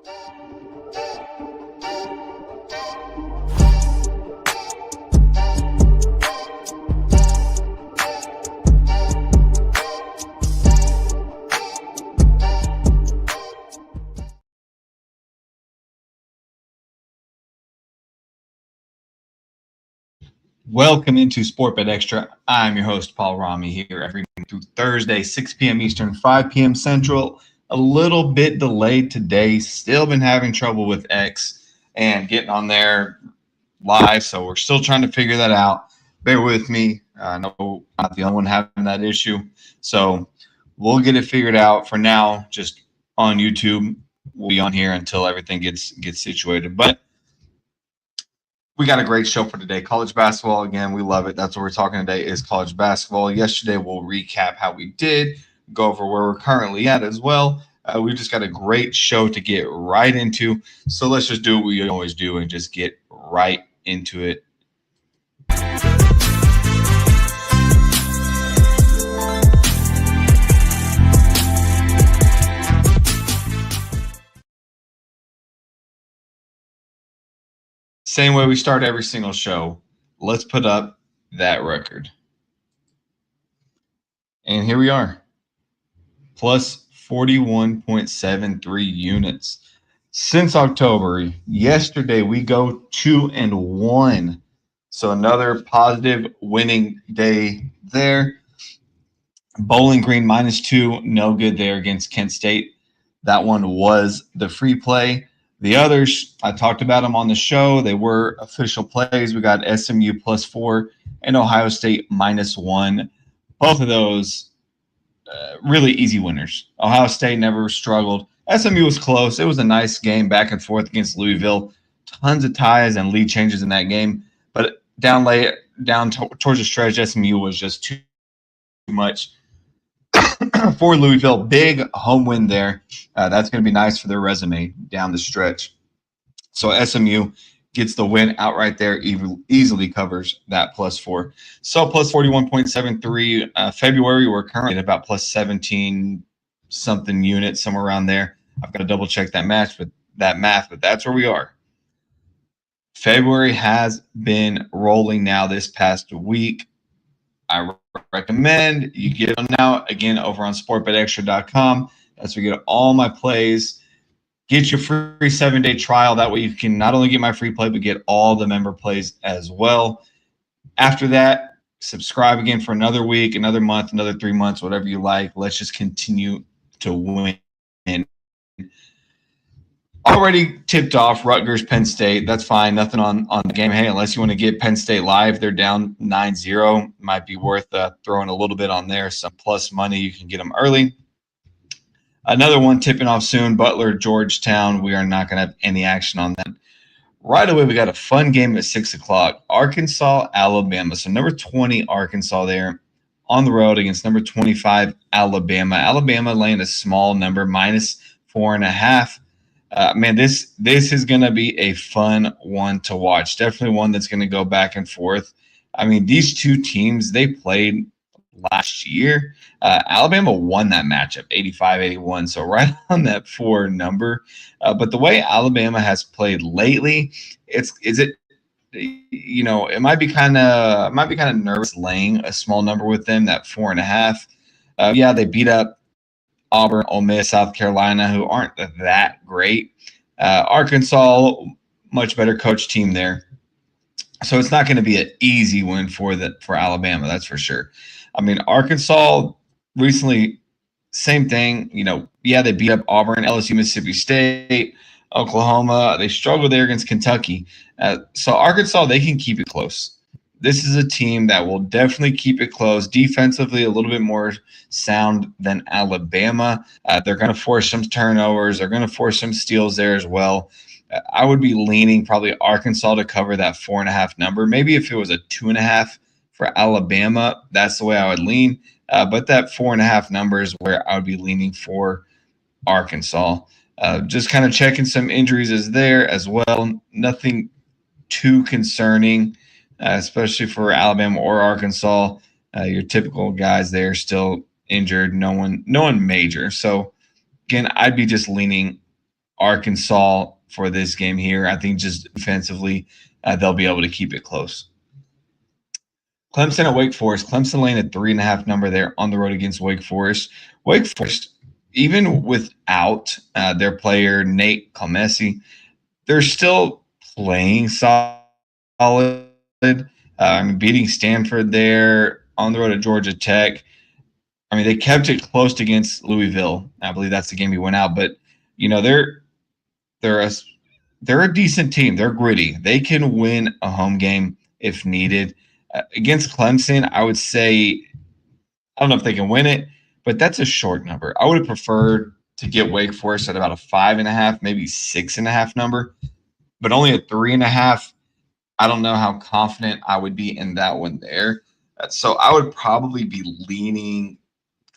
Welcome into SportBet Extra. I'm your host, Paul Rami, here every Monday through Thursday, 6 p.m. Eastern, 5 p.m. Central. A little bit delayed today. Still been having trouble with X and getting on there live, so we're still trying to figure that out. Bear with me. I know I'm not the only one having that issue, so we'll get it figured out. For now, just on YouTube. We'll be on here until everything gets situated. But we got a great show for today. College basketball, again, we love it. That's what we're talking today is college basketball. Yesterday, we'll recap how we did, go over where we're currently at as well. We've just got a great show to get right into. So let's just do what we always do and just get right into it. Same way we start every single show. Let's put up that record. And here we are. Plus 41.73 units. Since October, yesterday we go 2-1. So another positive winning day there. Bowling Green -2, no good there against Kent State. That one was the free play. The others, I talked about them on the show. They were official plays. We got SMU +4 and Ohio State -1. Both of those really easy winners. Ohio State never struggled. SMU was close. It was a nice game back and forth against Louisville. Tons of ties and lead changes in that game. But down towards the stretch, SMU was just too much for Louisville. Big home win there. That's going to be nice for their resume down the stretch. So SMU gets the win outright there, easily covers that +4. So plus 41.73. February, we're currently at about plus 17 something units, somewhere around there. I've got to double check that math, but that's where we are. February has been rolling now this past week. I recommend you get them now, again, over on sportbetextra.com. That's where you get all my plays. Get your free 7-day trial. That way you can not only get my free play, but get all the member plays as well. After that, subscribe again for another week, another month, another 3 months, whatever you like. Let's just continue to win. Already tipped off Rutgers, Penn State. That's fine. Nothing on the game. Hey, unless you want to get Penn State live, they're down 9-0. Might be worth throwing a little bit on there. Some plus money. You can get them early. Another one tipping off soon, Butler, Georgetown. We are not going to have any action on that. Right away, we got a fun game at 6 o'clock. Arkansas, Alabama. So number 20, Arkansas there on the road against number 25, Alabama. Alabama laying a small number, -4.5. Man, this is going to be a fun one to watch. Definitely one that's going to go back and forth. I mean, these two teams, they played last year. Alabama won that matchup, 85-81, so right on that 4 number. But the way Alabama has played lately, it might be kind of nervous laying a small number with them, that 4.5. Yeah, they beat up Auburn, Ole Miss, South Carolina, who aren't that great. Arkansas, much better coach team there. So it's not going to be an easy win for Alabama, that's for sure. I mean, Arkansas recently, same thing. Yeah, they beat up Auburn, LSU, Mississippi State, Oklahoma. They struggled there against Kentucky. So Arkansas, they can keep it close. This is a team that will definitely keep it close. Defensively, a little bit more sound than Alabama. They're going to force some turnovers. They're going to force some steals there as well. I would be leaning probably Arkansas to cover that 4.5 number. Maybe if it was a 2.5 for Alabama, that's the way I would lean. But that 4.5 number is where I would be leaning for Arkansas. Just kind of checking some injuries is there as well. Nothing too concerning, especially for Alabama or Arkansas. Your typical guys there still injured. No one major. So again, I'd be just leaning Arkansas for this game here. I think just defensively, they'll be able to keep it close. Clemson at Wake Forest. Clemson laying a 3.5 number there on the road against Wake Forest. Wake Forest, even without their player Nate Kalmesi, they're still playing solid. Beating Stanford there on the road at Georgia Tech. I mean, they kept it close against Louisville. I believe that's the game he went out. But they're a they're a decent team. They're gritty. They can win a home game if needed. Against Clemson, I would say I don't know if they can win it, but that's a short number. I would have preferred to get Wake Forest at about a 5.5, maybe 6.5 number, but only a 3.5. I don't know how confident I would be in that one there. So I would probably be leaning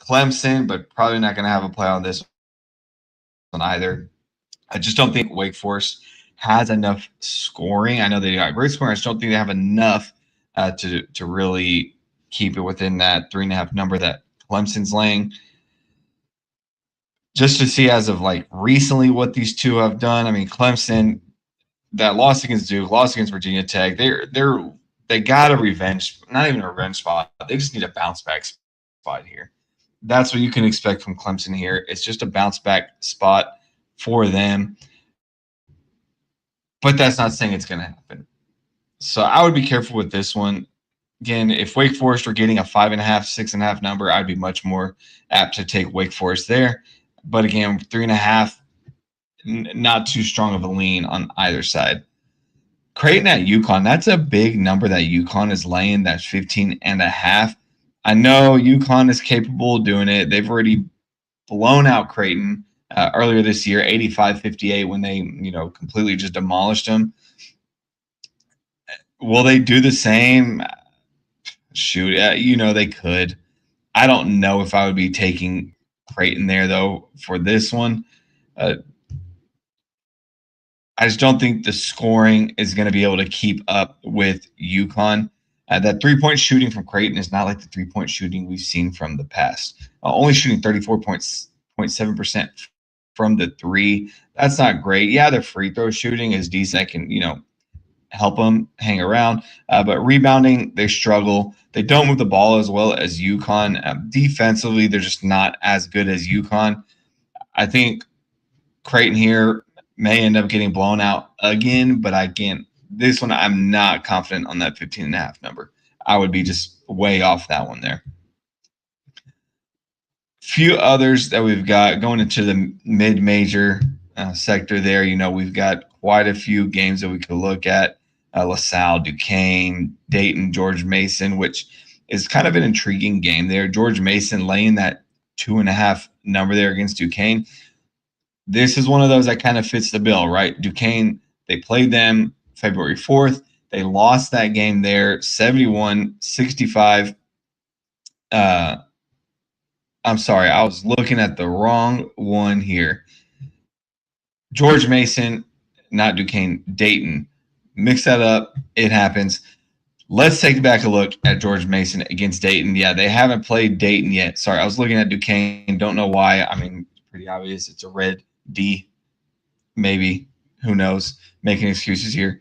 Clemson, but probably not going to have a play on this one either. I just don't think Wake Forest has enough scoring. I know they got great scoring. I just don't think they have enough to really keep it within that 3.5 number that Clemson's laying. Just to see as of like recently what these two have done. I mean, Clemson, that loss against Duke, loss against Virginia Tech, they got a revenge, not even a revenge spot. They just need a bounce back spot here. That's what you can expect from Clemson here. It's just a bounce back spot for them. But that's not saying it's going to happen. So I would be careful with this one. Again, if Wake Forest were getting a 5.5, 6.5 number, I'd be much more apt to take Wake Forest there. But again, 3.5, not too strong of a lean on either side. Creighton at UConn, that's a big number that UConn is laying, that's 15.5. I know UConn is capable of doing it. They've already blown out Creighton earlier this year, 85-58, when they completely just demolished them. Will they do the same? Shoot, they could. I don't know if I would be taking Creighton there, though, for this one. I just don't think the scoring is going to be able to keep up with UConn. That three-point shooting from Creighton is not like the three-point shooting we've seen from the past. Only shooting 34.7% from the three. That's not great. Yeah, their free throw shooting is decent. I can, help them hang around. But rebounding, they struggle. They don't move the ball as well as UConn. Defensively, they're just not as good as UConn. I think Creighton here may end up getting blown out again, but again, this one I'm not confident on that 15.5 number. I would be just way off that one there. Few others that we've got going into the mid-major sector there. We've got quite a few games that we could look at. LaSalle, Duquesne, Dayton, George Mason, which is kind of an intriguing game there. George Mason laying that 2.5 number there against Duquesne. This is one of those that kind of fits the bill, right? Duquesne, they played them February 4th. They lost that game there 71-65. I'm sorry, I was looking at the wrong one here. George Mason, not Duquesne, Dayton. Mix that up. It happens. Let's take back a look at George Mason against Dayton. Yeah, they haven't played Dayton yet. Sorry, I was looking at Duquesne. Don't know why. I mean, it's pretty obvious. It's a red D. Maybe. Who knows? Making excuses here.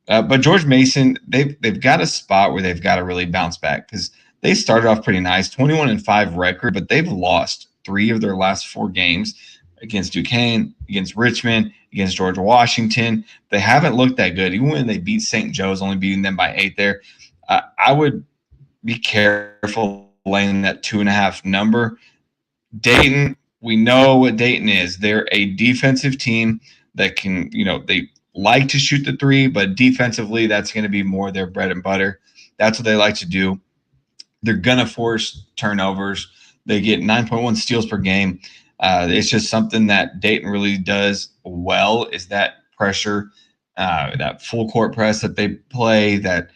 But George Mason, they've got a spot where they've got to really bounce back because they started off pretty nice, 21-5 record, but they've lost 3 of their last 4 games against Duquesne, against Richmond, against George Washington. They haven't looked that good. Even when they beat St. Joe's, only beating them by 8 there. I would be careful laying that 2.5 number. Dayton, we know what Dayton is. They're a defensive team that can, they like to shoot the 3, but defensively, that's going to be more their bread and butter. That's what they like to do. They're going to force turnovers. They get 9.1 steals per game. It's just something that Dayton really does well is that pressure, that full court press that they play, that,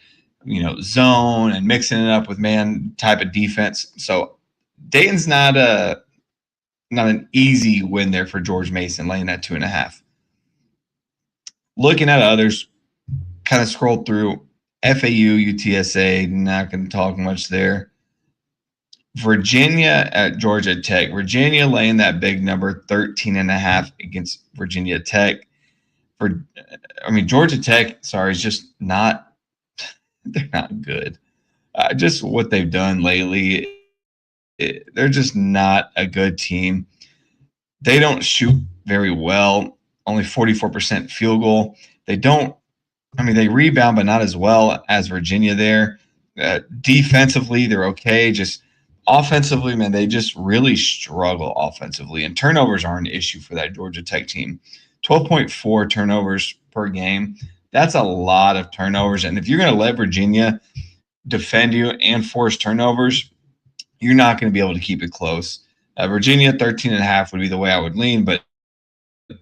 zone and mixing it up with man type of defense. So Dayton's not an easy win there for George Mason, laying that 2.5. Looking at others, kind of scroll through FAU, UTSA, not going to talk much there. Virginia at Georgia Tech. Virginia laying that big number, 13.5 against Virginia Tech. Georgia Tech, sorry, is just not, they're not good. Just what they've done lately, they're just not a good team. They don't shoot very well, only 44% field goal. They rebound, but not as well as Virginia there. Defensively, they're okay. Just offensively, man, they just really struggle offensively. And turnovers are an issue for that Georgia Tech team. 12.4 turnovers per game. That's a lot of turnovers. And if you're going to let Virginia defend you and force turnovers, you're not going to be able to keep it close. Virginia, 13.5 would be the way I would lean, but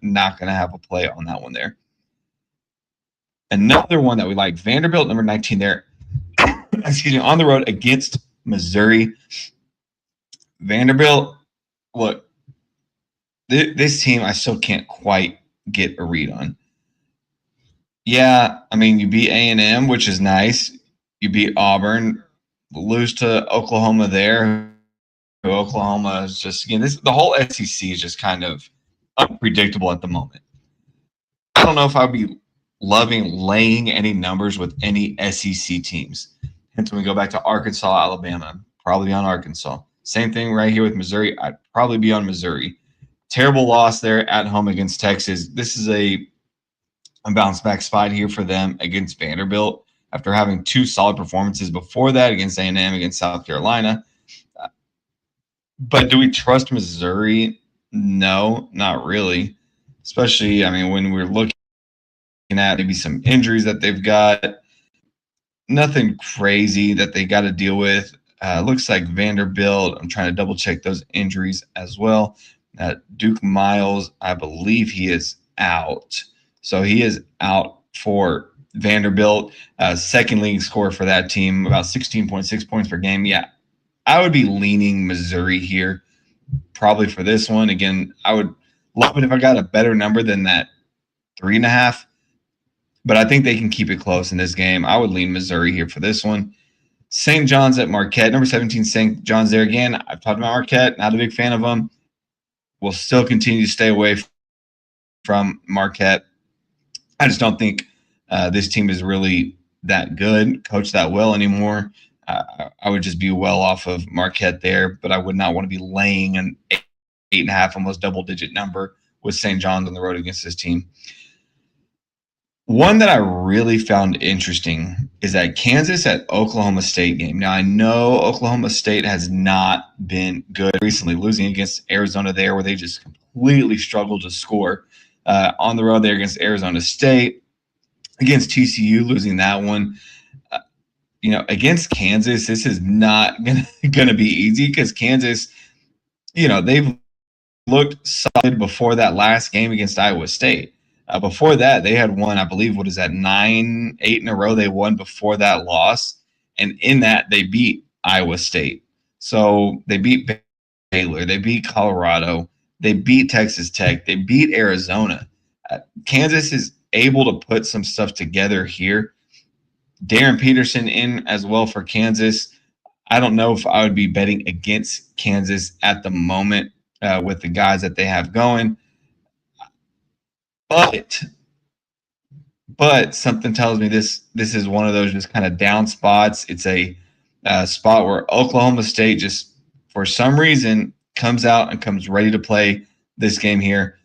not going to have a play on that one there. Another one that we like, Vanderbilt, number 19 there. On the road against Missouri. Vanderbilt, look, this team I still can't quite get a read on. Yeah, you beat A&M, which is nice. You beat Auburn, lose to Oklahoma there. Oklahoma is just, again, the whole SEC is just kind of unpredictable at the moment. I don't know if I'd be loving laying any numbers with any SEC teams. Hence, when we go back to Arkansas, Alabama, probably on Arkansas. Same thing right here with Missouri. I'd probably be on Missouri. Terrible loss there at home against Texas. This is a bounce back spot here for them against Vanderbilt after having two solid performances before that against A&M, against South Carolina. But do we trust Missouri? No, not really. Especially, when we're looking at maybe some injuries that they've got. Nothing crazy that they got to deal with. Looks like Vanderbilt, I'm trying to double check those injuries as well. Duke Miles, I believe he is out. So he is out for Vanderbilt. Second leading scorer for that team, about 16.6 points per game. Yeah, I would be leaning Missouri here probably for this one. Again, I would love it if I got a better number than that 3.5. But I think they can keep it close in this game. I would lean Missouri here for this one. St. John's at Marquette. Number 17, St. John's there again. I've talked about Marquette. Not a big fan of them. We'll still continue to stay away from Marquette. I just don't think this team is really that good, coached that well anymore. I would just be well off of Marquette there, but I would not want to be laying an 8.5, almost double-digit number with St. John's on the road against this team. One that I really found interesting is that Kansas at Oklahoma State game. Now, I know Oklahoma State has not been good recently, losing against Arizona there where they just completely struggled to score. On the road there against Arizona State, against TCU, losing that one. Against Kansas, this is not going to be easy because Kansas, they've looked solid before that last game against Iowa State. Before that, they had won, I believe, 9, 8 in a row they won before that loss. And in that, they beat Iowa State. So they beat Baylor. They beat Colorado. They beat Texas Tech. They beat Arizona. Kansas is able to put some stuff together here. Darren Peterson in as well for Kansas. I don't know if I would be betting against Kansas at the moment with the guys that they have going. But something tells me this is one of those just kind of down spots. It's a spot where Oklahoma State just, for some reason, comes out and comes ready to play this game here.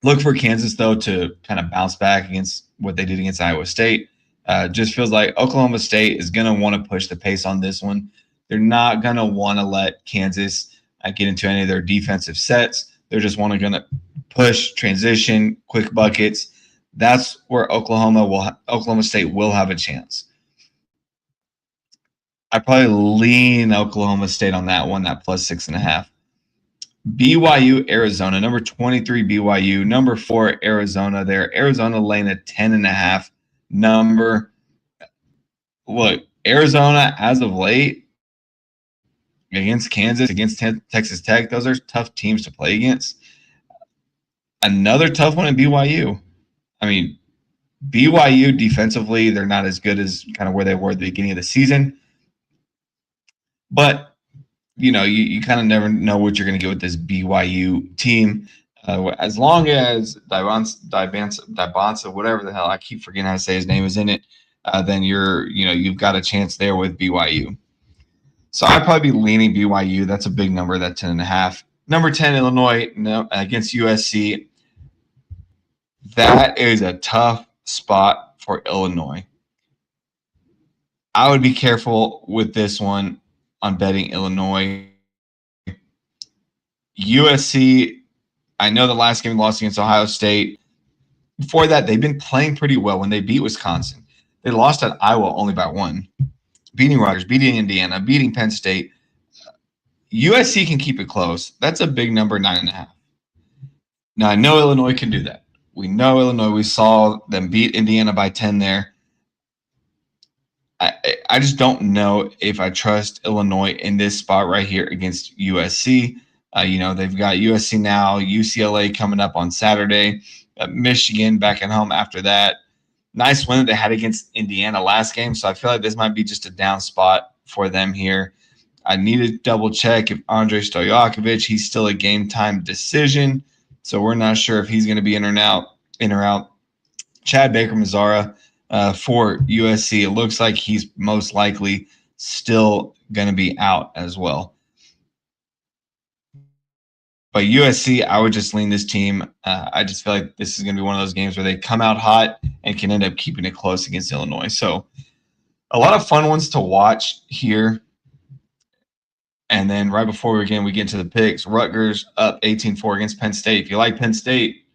Look for Kansas, though, to kind of bounce back against what they did against Iowa State. Just feels like Oklahoma State is going to want to push the pace on this one. They're not going to want to let Kansas get into any of their defensive sets. They're just going to push, transition, quick buckets. That's where Oklahoma State will have a chance. I probably lean Oklahoma State on that one, that plus 6.5. BYU, Arizona, number 23 BYU, number 4 Arizona there. Arizona laying a 10.5 number. Look, Arizona as of late against Kansas, against Texas Tech, those are tough teams to play against. Another tough one in BYU. BYU defensively, they're not as good as kind of where they were at the beginning of the season. But you kind of never know what you're going to get with this BYU team. As long as Dibonsa, whatever the hell, I keep forgetting how to say his name, is in it, then you've got a chance there with BYU. So I'd probably be leaning BYU. That's a big number, that 10.5. Number 10, Illinois against USC. That is a tough spot for Illinois. I would be careful with this one on betting Illinois. USC, I know the last game lost against Ohio State. Before that, they've been playing pretty well when they beat Wisconsin. They lost at Iowa only by 1. Beating Rutgers, beating Indiana, beating Penn State. USC can keep it close. That's a big number, 9.5. Now, I know Illinois can do that. We know Illinois. We saw them beat Indiana by 10 there. I just don't know if I trust Illinois in this spot right here against USC. They've got USC now, UCLA coming up on Saturday, Michigan back at home after that. Nice win that they had against Indiana last game, so I feel like this might be just a down spot for them here. I need to double check if Andrei Stojakovic, he's still a game time decision, so we're not sure if he's going to be in or out. Chad Baker-Mazara for USC, it looks like he's most likely still going to be out as well. But USC, I would just lean this team. I just feel like this is going to be one of those games where they come out hot and can end up keeping it close against Illinois. So a lot of fun ones to watch here. And then right before we get into the picks, Rutgers up 18-4 against Penn State. If you like Penn State,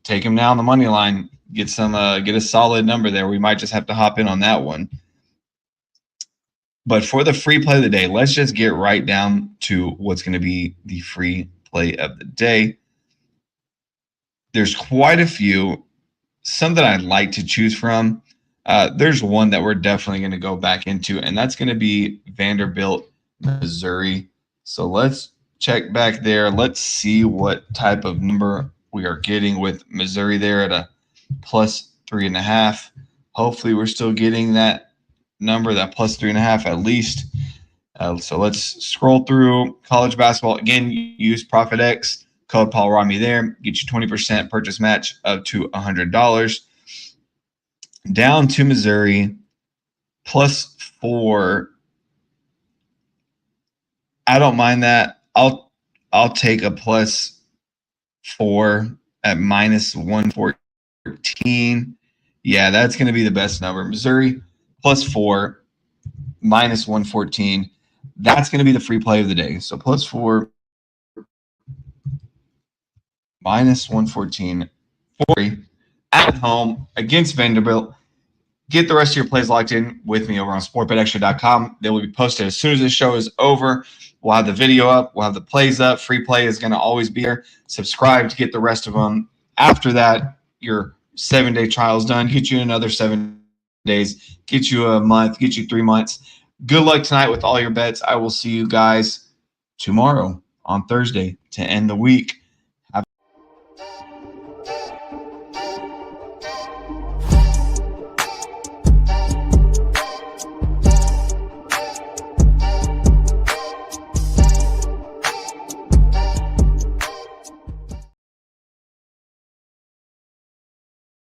take them down the money line. Get a solid number there. We might just have to hop in on that one. But for the free play of the day, let's just get right down to what's going to be the free play of the day. There's quite a few, some that I'd like to choose from. There's one that we're definitely going to go back into, and that's going to be Vanderbilt, Missouri. So let's check back there. Let's see what type of number we are getting with Missouri there at a plus 3.5. Hopefully we're still getting that number, that plus 3.5 at least. So let's scroll through college basketball. Again, use ProfitX, code Paul Rami there. Get you 20% purchase match up to $100. Down to Missouri, plus 4. I don't mind that. I'll take a plus 4 at minus 114. Yeah, that's going to be the best number. Missouri, plus 4, minus 114. That's going to be the free play of the day. So plus 4, minus 114, 40 at home against Vanderbilt. Get the rest of your plays locked in with me over on SportBetExtra.com. They will be posted as soon as this show is over. We'll have the video up. We'll have the plays up. Free play is going to always be here. Subscribe to get the rest of them. After that, your 7-day trial is done. Get you another 7 days. Get you a month. Get you 3 months. Good luck tonight with all your bets. I will see you guys tomorrow on Thursday to end the week.